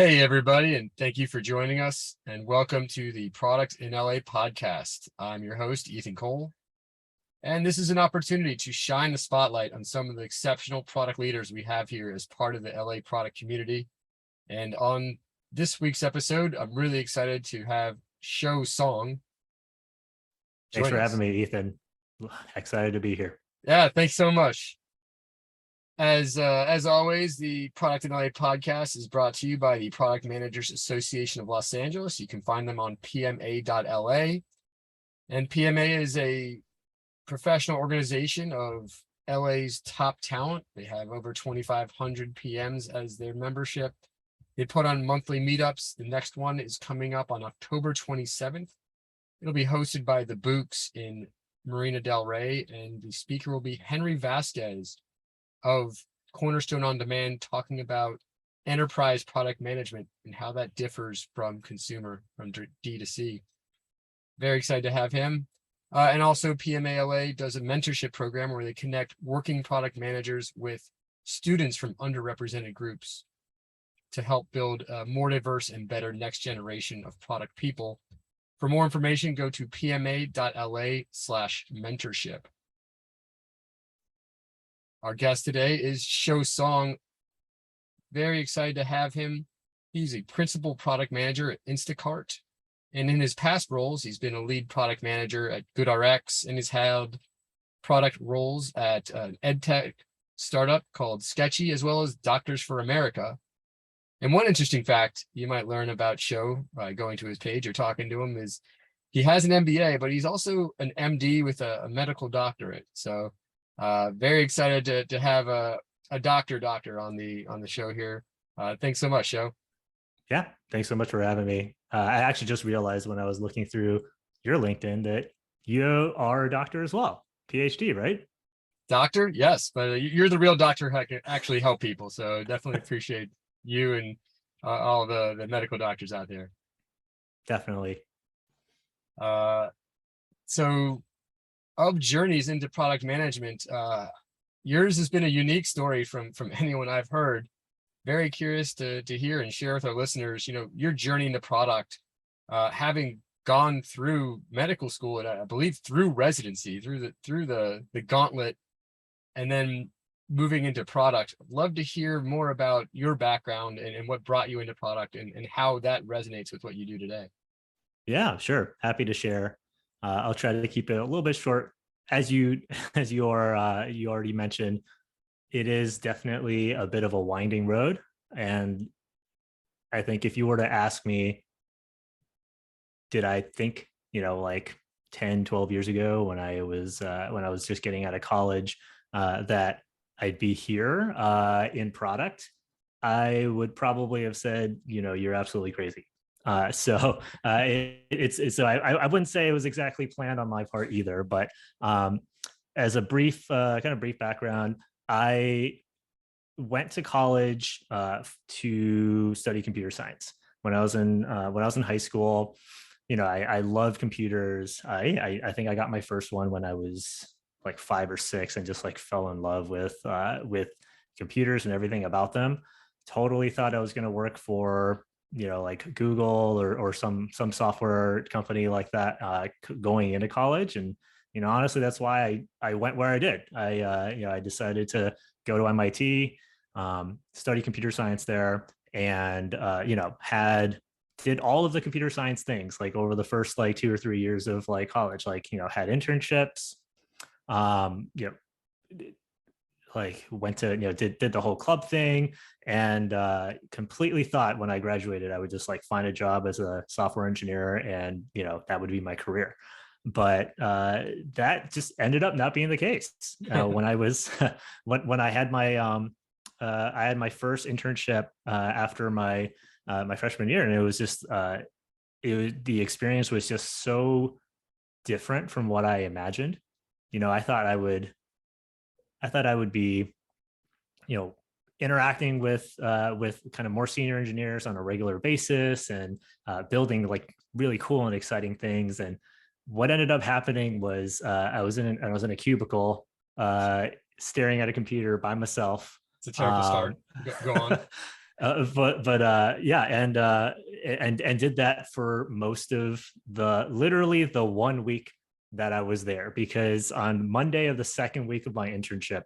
Hey, everybody, and thank you for joining us, and welcome to the Product in LA podcast. I'm your host, Ethan Cole, and this is an opportunity to shine the spotlight on some of the exceptional product leaders we have here as part of the LA product community. And on this week's episode, I'm really excited to have Shuo Song Thanks join for having us. me, Ethan. Excited to be here. Yeah, thanks so much. As always, the Product in LA podcast is brought to you by the Product Managers Association of Los Angeles. You can find them on pma.la. And PMA is a professional organization of LA's top talent. They have over 2,500 PMs as their membership. They put on monthly meetups. The next one is coming up on October 27th. It'll be hosted by the Books in Marina Del Rey, and the speaker will be Henry Vasquez of Cornerstone On Demand, talking about enterprise product management and how that differs from consumer, from D2C. Very excited to have him. And also PMALA does a mentorship program where they connect working product managers with students from underrepresented groups to help build a more diverse and better next generation of product people. For more information, go to pma.la/mentorship. Our guest today is Shuo Song. Very excited to have him. He's a principal product manager at Instacart. And in his past roles, he's been a lead product manager at GoodRX and has held product roles at an edtech startup called Sketchy, as well as Doctors for America. And one interesting fact you might learn about Shuo by going to his page or talking to him is he has an MBA, but he's also an MD with a medical doctorate. So very excited to have a doctor on the show here. Thanks so much, Shuo. Yeah, thanks so much for having me. I actually just realized when I was looking through your LinkedIn that you are a doctor as well, PhD, right? Doctor, yes, but you're the real doctor who can actually help people. So definitely appreciate you and all the medical doctors out there. Definitely. So of journeys into product management, yours has been a unique story from anyone I've heard. Very curious to hear and share with our listeners, your journey into product, having gone through medical school and I believe through residency, through the gauntlet, and then moving into product. I'd love to hear more about your background and what brought you into product and how that resonates with what you do today. Yeah, sure. Happy to share. I'll try to keep it a little bit short. As you you already mentioned, it is definitely a bit of a winding road. And I think if you were to ask me, did I think, like 10, 12 years ago when I was just getting out of college, that I'd be here in product, I would probably have said, you're absolutely crazy. So I wouldn't say it was exactly planned on my part either, but as a brief background, I went to college to study computer science. When I was in high school, I loved computers. I think I got my first one when I was like 5 or 6 and just like fell in love with computers and everything about them. Totally thought I was going to work for like Google or some software company like that going into college. And honestly, that's why I went where I did. I decided to go to MIT, study computer science there, and did all of the computer science things like over the first like 2 or 3 years of like college, like had internships, like went to did the whole club thing, and completely thought when I graduated I would just like find a job as a software engineer and that would be my career. But that just ended up not being the case. When I was when I had my first internship after my freshman year, and it was just the experience was just so different from what I imagined. I thought I would be, interacting with kind of more senior engineers on a regular basis and building like really cool and exciting things. And what ended up happening was I was in a cubicle staring at a computer by myself. It's a terrible start. Go on. Yeah, and did that for most of literally the 1 week that I was there, because on Monday of the second week of my internship,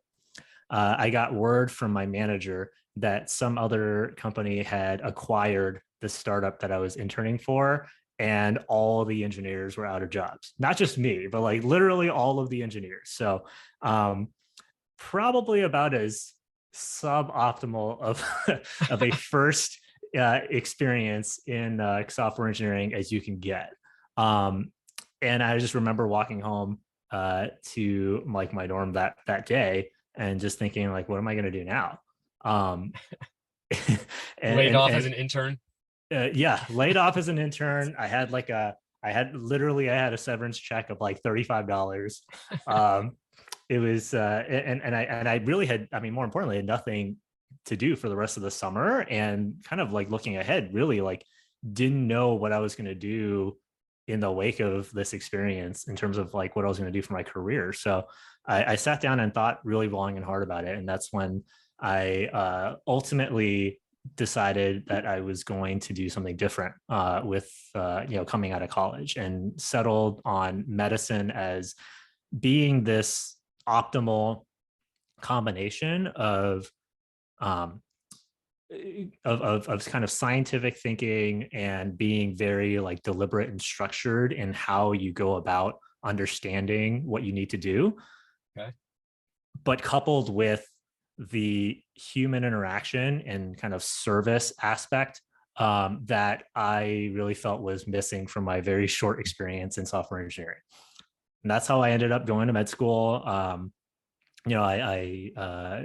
I got word from my manager that some other company had acquired the startup that I was interning for, and all the engineers were out of jobs. Not just me, but like literally all of the engineers. So probably about as suboptimal of of a first experience in software engineering as you can get. And I just remember walking home to like my dorm that day and just thinking like, what am I going to do now? Laid off as an intern. Yeah, laid off as an intern. I had a severance check of like $35. It was and I really had, I mean, more importantly, had nothing to do for the rest of the summer, and kind of like looking ahead, really like didn't know what I was going to do in the wake of this experience in terms of like what I was going to do for my career. So I sat down and thought really long and hard about it, and that's when I ultimately decided that I was going to do something different with coming out of college, and settled on medicine as being this optimal combination um, of kind of scientific thinking and being very like deliberate and structured in how you go about understanding what you need to do. Okay. But coupled with the human interaction and kind of service aspect that I really felt was missing from my very short experience in software engineering. And that's how I ended up going to med school. I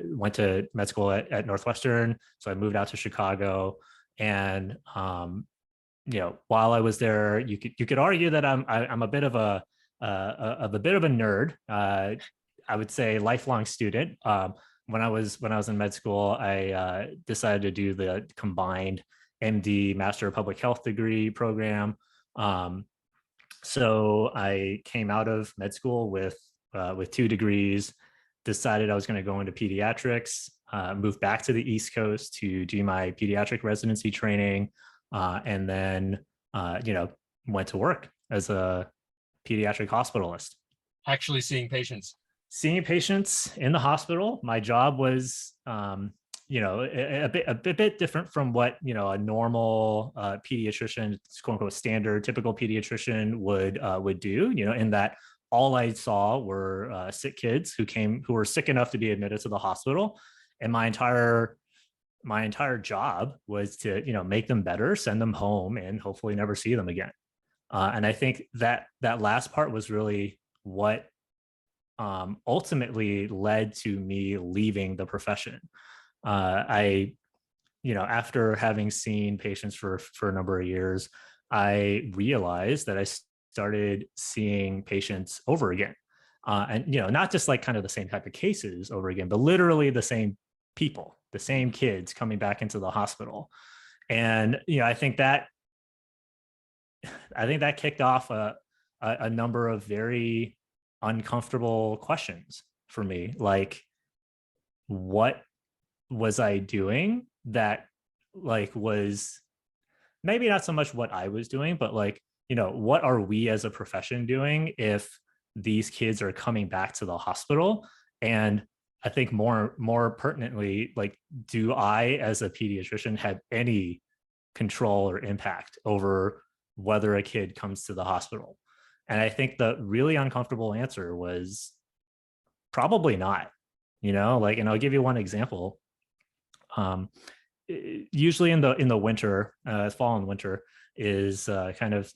went to med school at Northwestern, so I moved out to Chicago, and while I was there, you could argue that I'm a bit of a nerd. I would say lifelong student. When I was in med school, I decided to do the combined MD Master of Public Health degree program. So I came out of med school with 2 degrees, decided I was going to go into pediatrics, moved back to the East Coast to do my pediatric residency training, and then, went to work as a pediatric hospitalist. Actually seeing patients. Seeing patients in the hospital. My job was, a bit different from what, a normal pediatrician, quote unquote, standard, typical pediatrician would do, in that all I saw were sick kids who were sick enough to be admitted to the hospital. And my entire job was to, make them better, send them home, and hopefully never see them again. And I think that last part was really what ultimately led to me leaving the profession. After having seen patients for a number of years, I realized that I started seeing patients over again. And, not just like kind of the same type of cases over again, but literally the same people, the same kids coming back into the hospital. And, I think that kicked off a number of very uncomfortable questions for me. Like, what was I doing that like was maybe not so much what I was doing, but like, what are we as a profession doing if these kids are coming back to the hospital? And I think more pertinently, like, do I as a pediatrician have any control or impact over whether a kid comes to the hospital? And I think the really uncomfortable answer was probably not, and I'll give you one example. Usually in the winter, fall and winter is kind of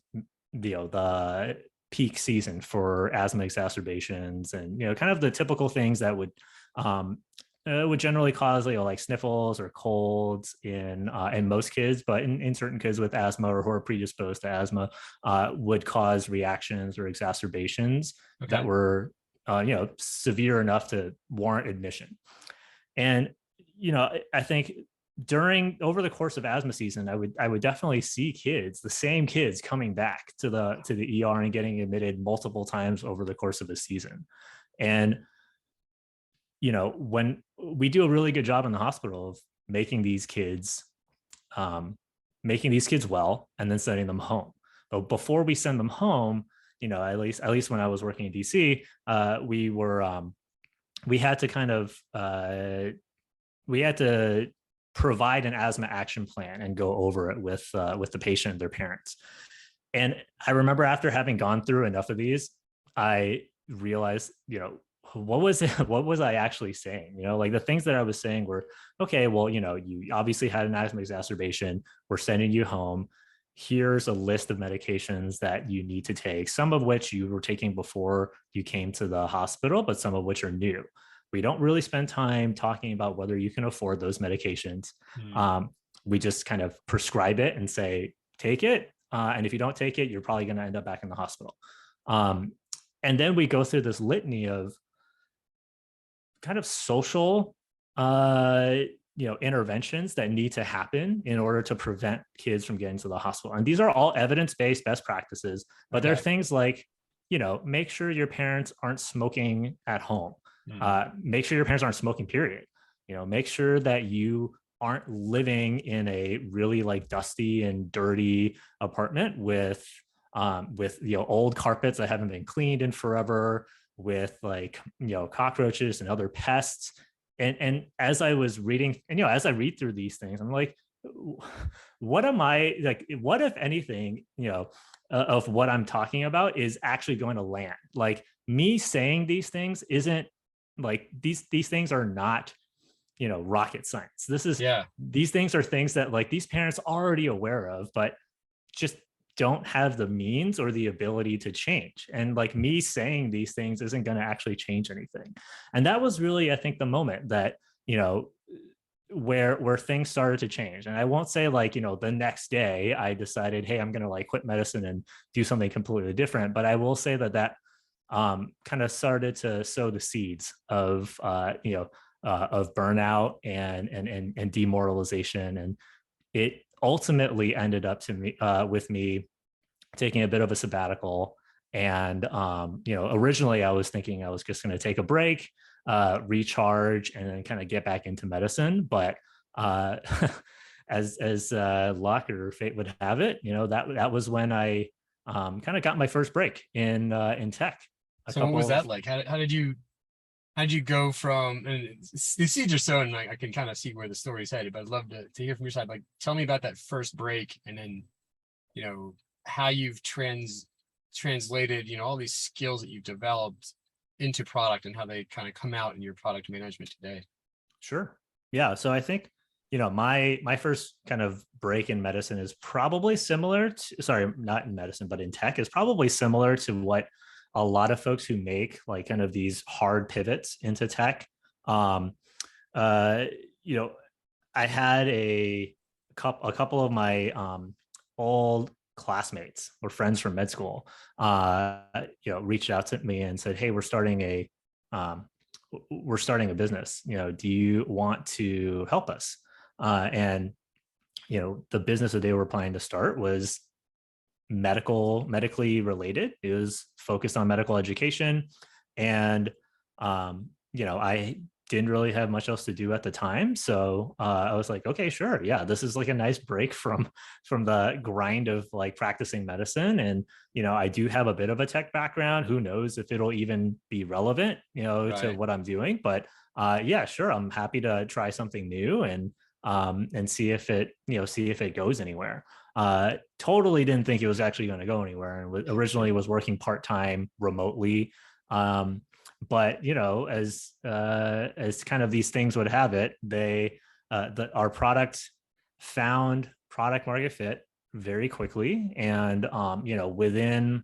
the peak season for asthma exacerbations, and kind of the typical things that would generally cause like sniffles or colds in most kids, but in certain kids with asthma or who are predisposed to asthma would cause reactions or exacerbations that were severe enough to warrant admission. And I think over the course of asthma season, I would definitely see the same kids coming back to the ER and getting admitted multiple times over the course of a season. And when we do a really good job in the hospital of making these kids making these kids well and then sending them home. But before we send them home, at least when I was working in DC, we had to kind of we had to provide an asthma action plan and go over it with the patient and their parents. And I remember after having gone through enough of these, I realized, what was I actually saying? Like the things that I was saying were, okay, well, you obviously had an asthma exacerbation. We're sending you home. Here's a list of medications that you need to take, some of which you were taking before you came to the hospital, but some of which are new. We don't really spend time talking about whether you can afford those medications. We just kind of prescribe it and say, take it. And if you don't take it, you're probably going to end up back in the hospital. And then we go through this litany of kind of social, interventions that need to happen in order to prevent kids from getting to the hospital. And these are all evidence-based best practices, but they're things like, make sure your parents aren't smoking at home. Make sure your parents aren't smoking, period. Make sure that you aren't living in a really like dusty and dirty apartment with old carpets that haven't been cleaned in forever, with cockroaches and other pests. And as I was reading, and as I read through these things, I'm like, what am I like? What, if anything, of what I'm talking about is actually going to land? Like, me saying these things isn't like these things are not rocket science. These things are things that like these parents are already aware of, but just don't have the means or the ability to change. And like me saying these things isn't going to actually change anything. And that was really, I think, the moment that, where things started to change. And I won't say like, the next day I decided, hey, I'm going to like quit medicine and do something completely different. But I will say that kind of started to sow the seeds of, of burnout and demoralization. And it ultimately ended up with me taking a bit of a sabbatical. And originally I was thinking I was just going to take a break, recharge, and then kind of get back into medicine. But as luck or fate would have it, that was when I kind of got my first break in tech. So what was that like? How did you go from, and the seeds are sown, and I can kind of see where the story's headed, but I'd love to hear from your side. Like, tell me about that first break, and then, how you've translated, all these skills that you've developed into product and how they kind of come out in your product management today. Sure. Yeah. So I think, my first kind of break in medicine is probably similar to, sorry, not in medicine, but in tech, is probably similar to what a lot of folks who make like kind of these hard pivots into tech. I had a couple of my old classmates or friends from med school, reached out to me and said, hey, we're starting a business. Do you want to help us? And the business that they were planning to start was medically related. It was focused on medical education. And, I didn't really have much else to do at the time. So I was like, okay, sure. Yeah, this is like a nice break from the grind of like practicing medicine. And, I do have a bit of a tech background. Who knows if it'll even be relevant, to what I'm doing. But yeah, sure. I'm happy to try something new and see if it goes anywhere. Totally didn't think it was actually going to go anywhere, and originally was working part-time remotely. But as kind of these things would have it, our product found product market fit very quickly, and within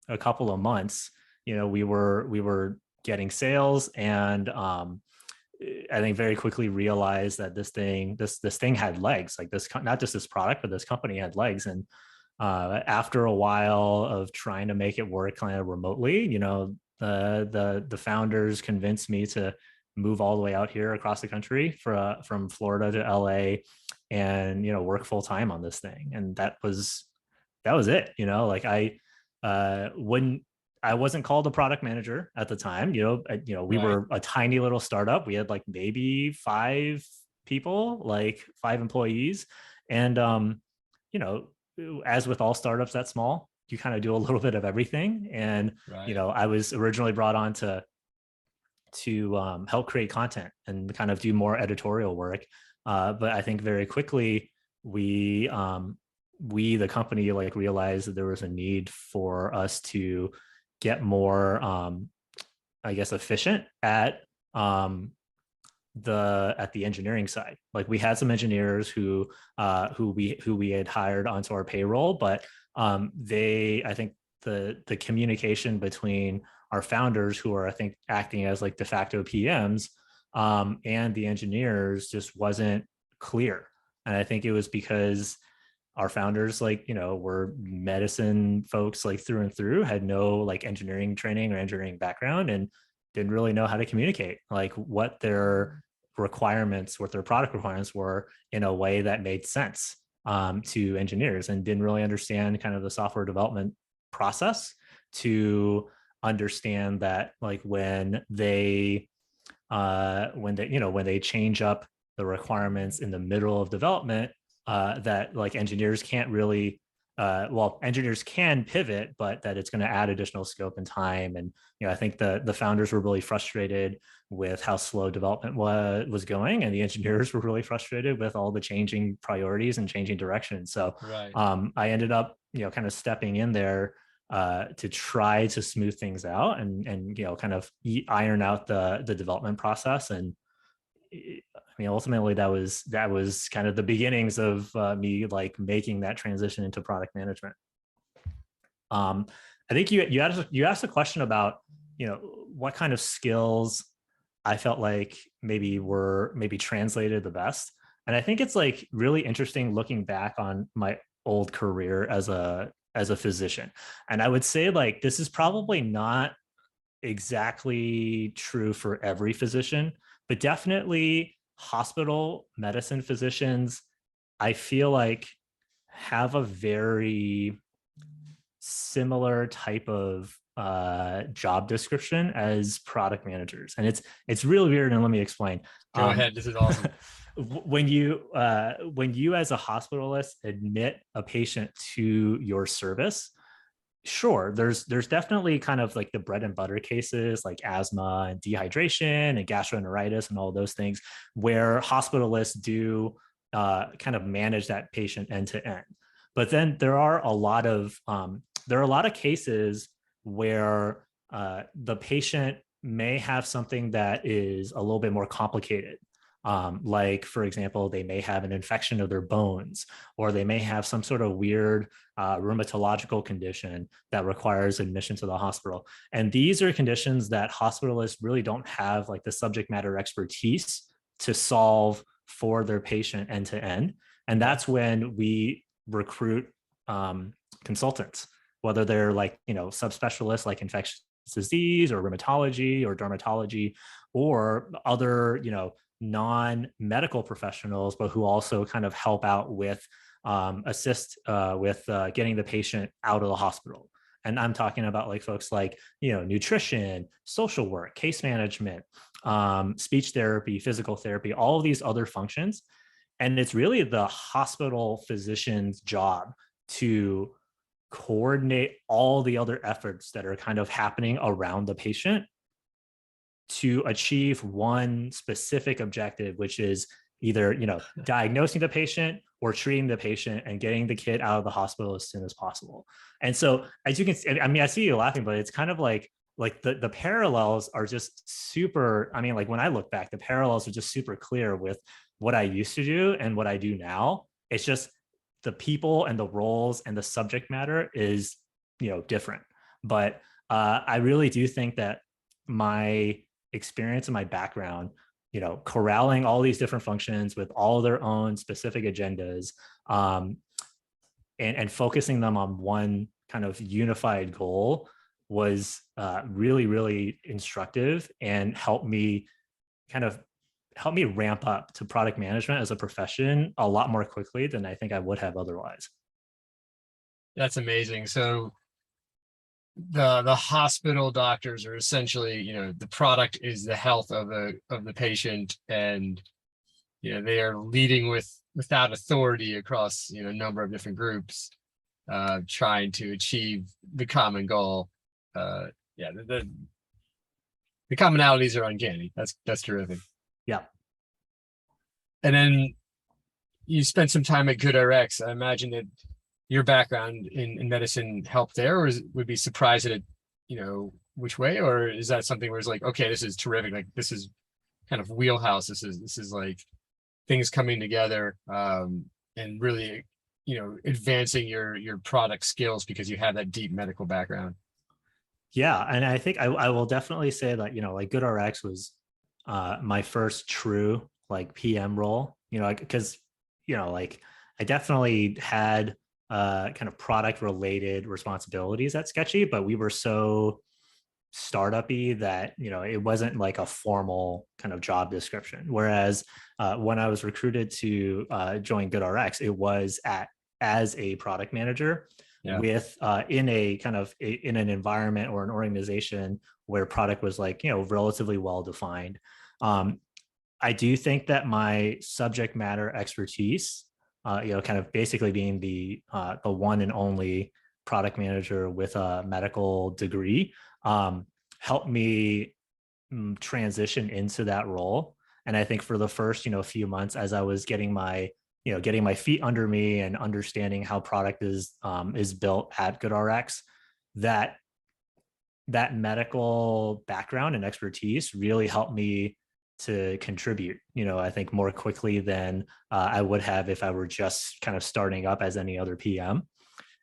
a couple of months, we were getting sales, and I think very quickly realized that this thing had legs. Like this, not just this product, but this company had legs. And after a while of trying to make it work kind of remotely, the founders convinced me to move all the way out here across the country from Florida to LA, and work full time on this thing. And that was it. Like I wasn't called a product manager at the time. We were a tiny little startup. We had like maybe 5 people, like 5 employees. And you know, as with all startups that small, you kind of do a little bit of everything. And Right. you know, I was originally brought on to help create content and kind of do more editorial work. But I think very quickly we the company like realized that there was a need for us to get more I guess efficient at the engineering side. Like we had some engineers who we had hired onto our payroll, but they I think the communication between our founders, who are I think acting as like de facto PMs, and the engineers just wasn't clear. And I think it was because our founders, like, you know, were medicine folks like through and through, had no like engineering training or engineering background, and didn't really know how to communicate like what their requirements, what their product requirements were in a way that made sense to engineers, and didn't really understand kind of the software development process to understand that like when they change up the requirements in the middle of development, that like engineers can't really engineers can pivot, but that it's going to add additional scope and time. And you know, I think the founders were really frustrated with how slow development was going, and the engineers were really frustrated with all the changing priorities and changing directions. So Right. I ended up, you know, kind of stepping in there to try to smooth things out and you know, kind of iron out the development process. And I mean, ultimately, that was kind of the beginnings of me like making that transition into product management. I think you asked a question about, you know, what kind of skills I felt like maybe translated the best. And I think it's like really interesting looking back on my old career as a physician. And I would say like this is probably not exactly true for every physician, but definitely hospital medicine physicians, I feel like, have a very similar type of job description as product managers. And it's really weird. And let me explain. Go ahead. This is awesome. When you as a hospitalist admit a patient to your service, sure, there's definitely kind of like the bread and butter cases like asthma and dehydration and gastroenteritis and all those things where hospitalists do kind of manage that patient end to end. But then there are a lot of cases where the patient may have something that is a little bit more complicated. Like, for example, they may have an infection of their bones, or they may have some sort of weird rheumatological condition that requires admission to the hospital. And these are conditions that hospitalists really don't have like the subject matter expertise to solve for their patient end to end. And that's when we recruit consultants, whether they're like, you know, subspecialists like infectious disease or rheumatology or dermatology, or other, you know, non-medical professionals, but who also kind of help out with assist with getting the patient out of the hospital. And I'm talking about like folks like, you know, nutrition, social work, case management, speech therapy, physical therapy, all of these other functions. And it's really the hospital physician's job to coordinate all the other efforts that are kind of happening around the patient to achieve one specific objective, which is either, you know, diagnosing the patient or treating the patient and getting the kid out of the hospital as soon as possible. And so, as you can see, I mean, I see you laughing, but it's kind of like the parallels are just super. I mean, like when I look back, the parallels are just super clear with what I used to do and what I do now. It's just the people and the roles and the subject matter is, you know, different. But I really do think that my experience and my background, you know, corralling all these different functions with all their own specific agendas, and focusing them on one kind of unified goal was really, really instructive and helped me ramp up to product management as a profession a lot more quickly than I think I would have otherwise. That's amazing. So the hospital doctors are essentially, you know, the product is the health of the patient, and they are leading without authority across, a number of different groups, trying to achieve the common goal. Yeah, the commonalities are uncanny. That's terrific. Yeah. And then you spent some time at GoodRX. I imagine that your background in medicine helped there, or would be surprised at it, which way, or is that something where it's like, okay, this is terrific. Like this is kind of wheelhouse. This is like things coming together, and really, advancing your product skills because you have that deep medical background. Yeah, and I think I will definitely say that, like GoodRx was my first true like PM role, because like I definitely had kind of product related responsibilities at Sketchy, but we were so startup-y that it wasn't like a formal kind of job description. Whereas when I was recruited to join GoodRx, it was as a product manager, Yeah. with in a kind of in an environment or an organization where product was like relatively well defined. I do think that my subject matter expertise, kind of basically being the one and only product manager with a medical degree, helped me transition into that role. And I think for the first few months, as I was getting my feet under me and understanding how product is built at GoodRx, that medical background and expertise really helped me to contribute, I think more quickly than I would have if I were just kind of starting up as any other PM.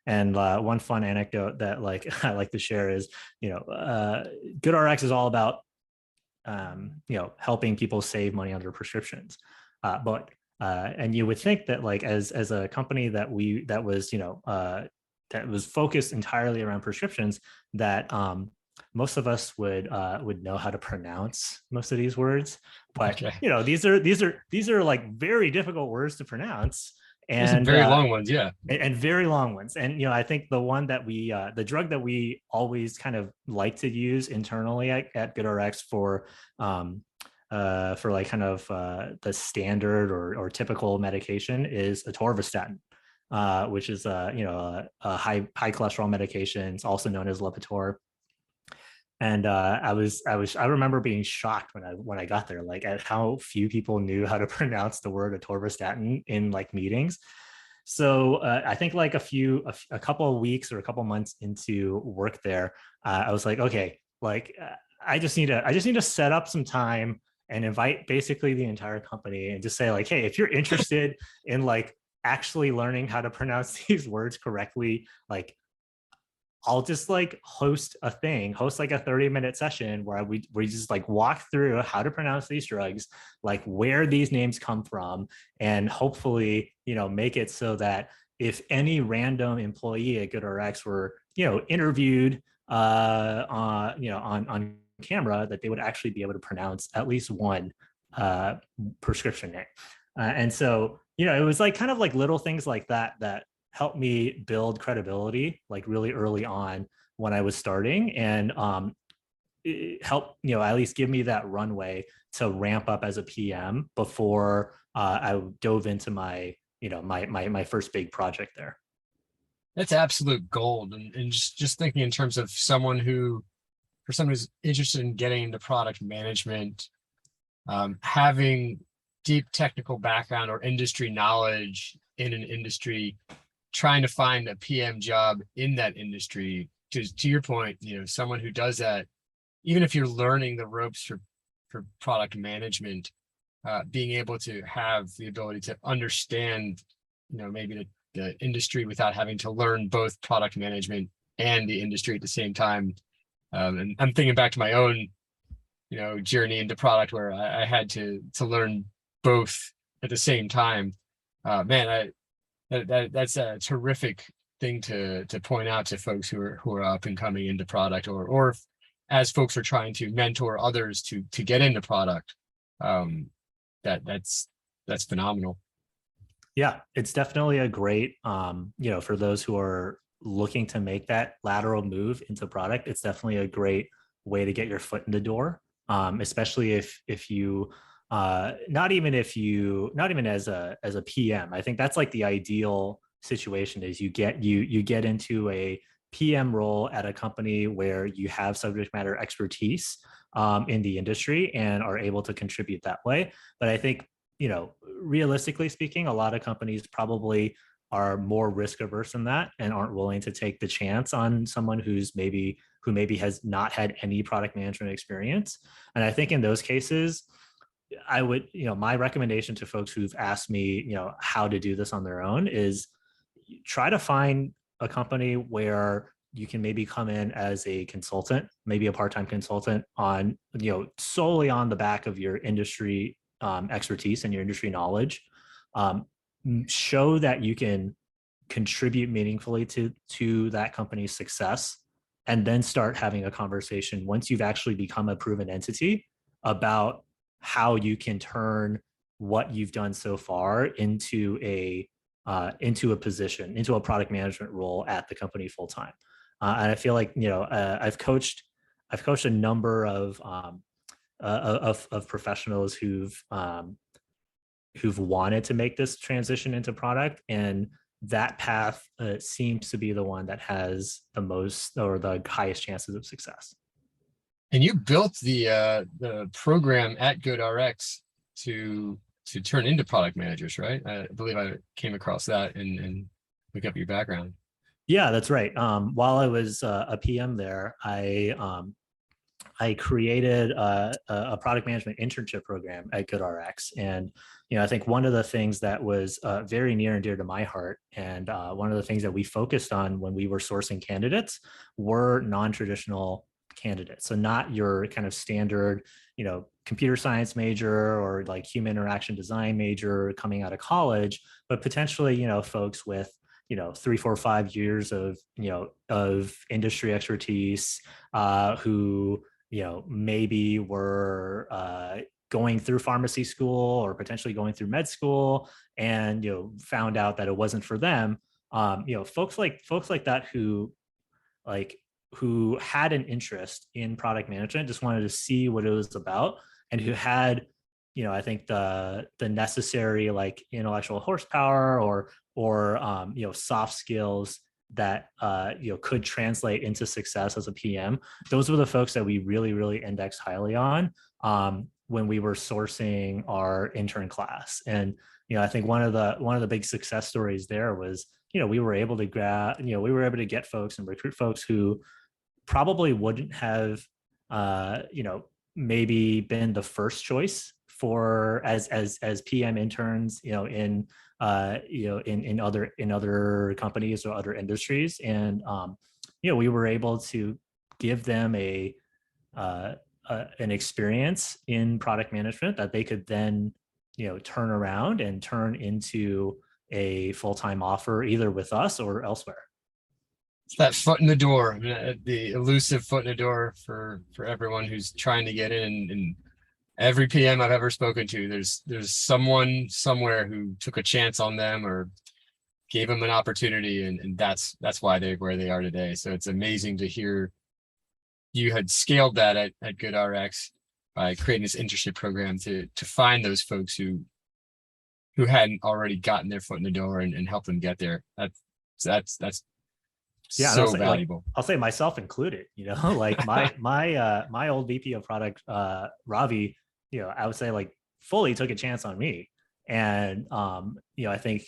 And one fun anecdote that like I like to share is, GoodRx is all about, helping people save money on their prescriptions. And you would think that like as a company that was focused entirely around prescriptions, that most of us would know how to pronounce most of these words, but Okay. these are like very difficult words to pronounce, There's some and very long ones. Yeah. very long ones. And I think the one that the drug that we always kind of like to use internally at GoodRx for like kind of the standard or typical medication is atorvastatin, which is a high cholesterol medication. It's also known as Lipitor. And I remember being shocked when I got there, like at how few people knew how to pronounce the word atorvastatin in like meetings. So I think like a couple of weeks or a couple of months into work there, I was like, okay, like I just need to set up some time and invite basically the entire company and just say like, hey, if you're interested in like actually learning how to pronounce these words correctly, like I'll just like host like a 30-minute session where we just like walk through how to pronounce these drugs, like where these names come from, and hopefully, make it so that if any random employee at GoodRx were, interviewed on camera, that they would actually be able to pronounce at least one prescription name. And so, it was like kind of like little things like that helped me build credibility like really early on when I was starting, and it helped at least give me that runway to ramp up as a PM before I dove into my my first big project there. That's absolute gold. And just thinking in terms of for someone who's interested in getting into product management, having deep technical background or industry knowledge in an industry, trying to find a PM job in that industry, to your point, someone who does that, even if you're learning the ropes for product management, being able to have the ability to understand, maybe the industry without having to learn both product management and the industry at the same time. And I'm thinking back to my own, journey into product where I had to learn both at the same time. Man, that's a terrific thing to point out to folks who are up and coming into product, or as folks are trying to mentor others to get into product. That's phenomenal. Yeah, it's definitely a great, for those who are looking to make that lateral move into product, it's definitely a great way to get your foot in the door, especially if you not even as a PM. I think that's like the ideal situation is you get into a PM role at a company where you have subject matter expertise in the industry and are able to contribute that way. But I think, realistically speaking, a lot of companies probably are more risk averse than that and aren't willing to take the chance on someone who maybe has not had any product management experience. And I think in those cases, I would, my recommendation to folks who've asked me, how to do this on their own is try to find a company where you can maybe come in as a consultant, maybe a part-time consultant on, solely on the back of your industry expertise and your industry knowledge. Show that you can contribute meaningfully to that company's success, and then start having a conversation once you've actually become a proven entity about how you can turn what you've done so far into a position, into a product management role at the company full time. And I feel like I've coached a number of professionals who've wanted to make this transition into product, and that path seems to be the one that has the most or the highest chances of success. And you built the program at GoodRX to turn into product managers, right? I believe I came across that and look up your background. Yeah, that's right. While I was a PM there, I created a product management internship program at GoodRx. And, I think one of the things that was very near and dear to my heart, and one of the things that we focused on when we were sourcing candidates were non-traditional candidates. So not your kind of standard, computer science major or like human interaction design major coming out of college, but potentially, folks with 3, 4, 5 years of industry expertise, who maybe were going through pharmacy school or potentially going through med school, and found out that it wasn't for them. Folks like that who had an interest in product management, just wanted to see what it was about, and who had I think the necessary like intellectual horsepower or soft skills that could translate into success as a PM. Those were the folks that we really indexed highly on when we were sourcing our intern class. And I think one of the big success stories there was we were able to get folks and recruit folks who probably wouldn't have maybe been the first choice for as PM interns in other companies or other industries. And we were able to give them an experience in product management that they could then turn around and turn into a full-time offer either with us or elsewhere. It's that foot in the door, the elusive foot in the door for everyone who's trying to get in. And every PM I've ever spoken to, there's someone somewhere who took a chance on them or gave them an opportunity, and that's why they're where they are today. So it's amazing to hear you had scaled that at GoodRx by creating this internship program to find those folks who hadn't already gotten their foot in the door and help them get there. That's yeah, so valuable. I'll say myself included, like my old VP of product, Ravi, I would say like fully took a chance on me. And, I think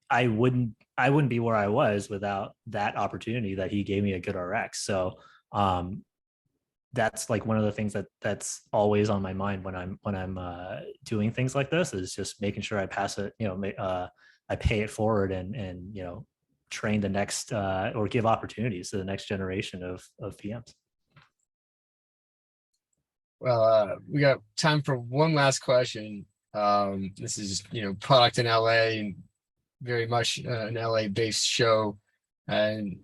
I wouldn't be where I was without that opportunity that he gave me at GoodRx. So that's like one of the things that's always on my mind when I'm doing things like this, is just making sure I pass it, I pay it forward and train the next or give opportunities to the next generation of PMs. Well, we got time for one last question. This is product in LA, and very much an LA based show, and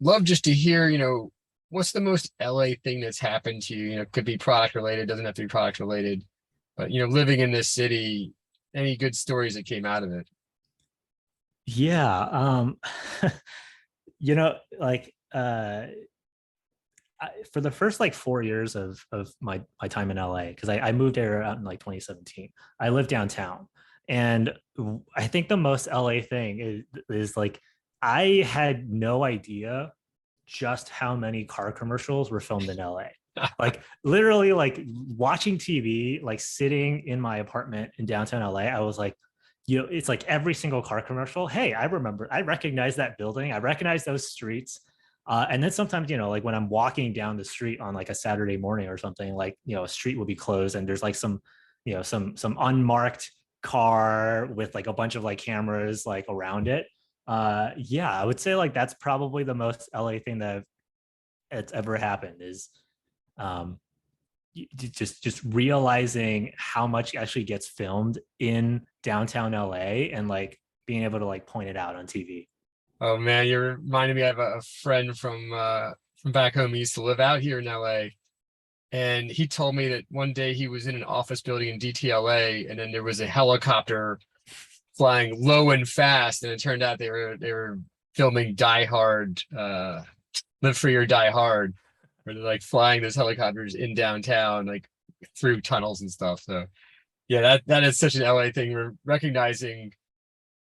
love just to hear what's the most LA thing that's happened to you. It could be product related, doesn't have to be product related, but living in this city, any good stories that came out of it? Yeah. for the first like 4 years of my time in LA, because I moved there out in like 2017. I lived downtown, and I think the most LA thing is like I had no idea just how many car commercials were filmed in LA. Like literally, like watching TV, like sitting in my apartment in downtown LA, I was like, it's like every single car commercial. Hey, I recognize that building. I recognize those streets. And then sometimes, like when I'm walking down the street on like a Saturday morning or something, like, a street will be closed and there's like some unmarked car with like a bunch of like cameras like around it. Yeah, I would say like that's probably the most LA thing that it's ever happened is um just realizing how much actually gets filmed in downtown LA and like being able to like point it out on TV. Oh man, you're reminding me. I have a friend from back home. He used to live out here in LA, and he told me that one day he was in an office building in DTLA, and then there was a helicopter flying low and fast, and it turned out they were filming Die Hard, Live Free or Die Hard, where they're like flying those helicopters in downtown, like through tunnels and stuff. So yeah, that is such an LA thing. We're recognizing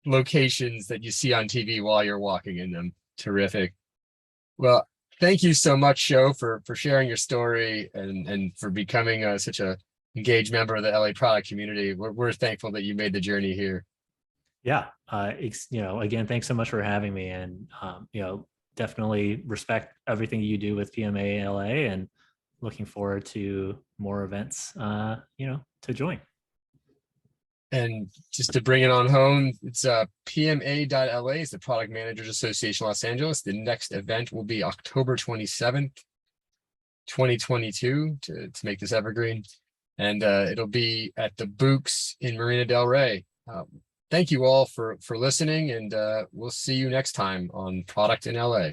locations that you see on TV while you're walking in them. Terrific. Well, thank you so much, Shuo, for sharing your story and for becoming such a engaged member of the LA product community. We're thankful that you made the journey here. Yeah. Again, thanks so much for having me, and definitely respect everything you do with PMA LA, and looking forward to more events, to join. And just to bring it on home, it's PMA.LA is the Product Managers Association Los Angeles. The next event will be October 27th, 2022 to make this evergreen. And it'll be at the Books in Marina Del Rey. Thank you all for listening, and we'll see you next time on Product in LA.